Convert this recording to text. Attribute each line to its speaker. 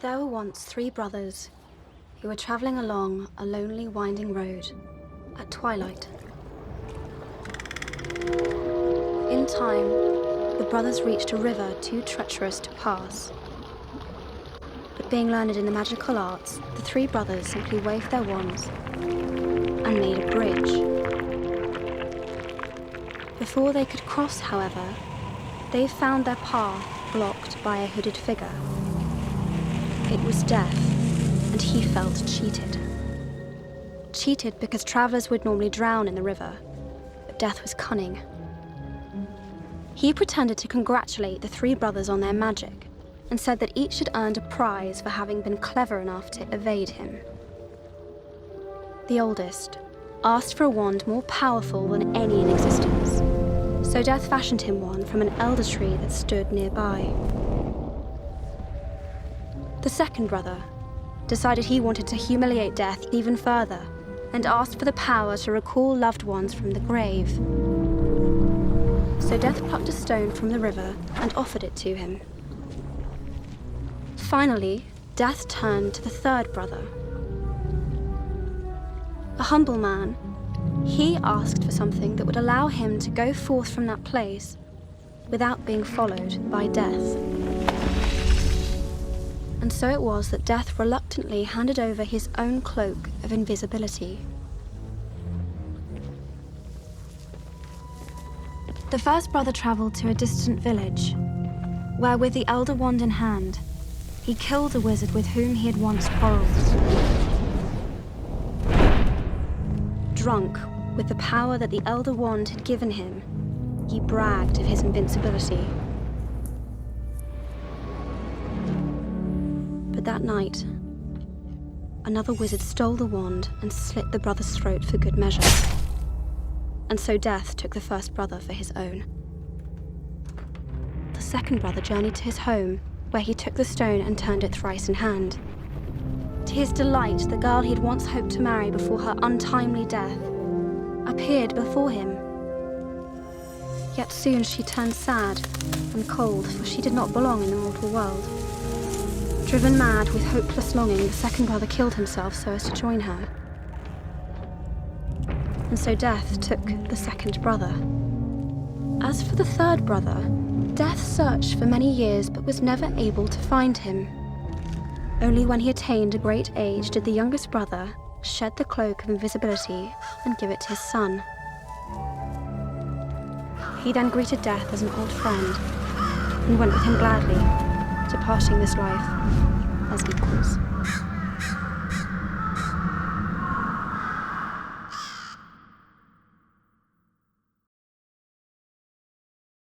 Speaker 1: There were once three brothers who were traveling along a lonely, winding road at twilight. In time, the brothers reached a river too treacherous to pass. But being learned in the magical arts, the three brothers simply waved their wands and made a bridge. Before they could cross, however, they found their path blocked by a hooded figure. It was Death, and he felt cheated. Cheated because travelers would normally drown in the river, but Death was cunning. He pretended to congratulate the three brothers on their magic and said that each had earned a prize for having been clever enough to evade him. The oldest asked for a wand more powerful than any in existence, so Death fashioned him one from an elder tree that stood nearby. The second brother decided he wanted to humiliate Death even further and asked for the power to recall loved ones from the grave. So Death plucked a stone from the river and offered it to him. Finally, Death turned to the third brother. A humble man, he asked for something that would allow him to go forth from that place without being followed by Death. And so it was that Death reluctantly handed over his own cloak of invisibility. The first brother traveled to a distant village, where with the elder wand in hand, he killed a wizard with whom he had once quarreled. Drunk with the power that the elder wand had given him, he bragged of his invincibility. But that night, another wizard stole the wand and slit the brother's throat for good measure. And so Death took the first brother for his own. The second brother journeyed to his home, where he took the stone and turned it thrice in hand. To his delight, the girl he had once hoped to marry before her untimely death appeared before him. Yet soon she turned sad and cold, for she did not belong in the mortal world. Driven mad with hopeless longing, the second brother killed himself so as to join her. And so Death took the second brother. As for the third brother, Death searched for many years but was never able to find him. Only when he attained a great age did the youngest brother shed the cloak of invisibility and give it to his son. He then greeted Death as an old friend and went with him gladly, departing this life as equals.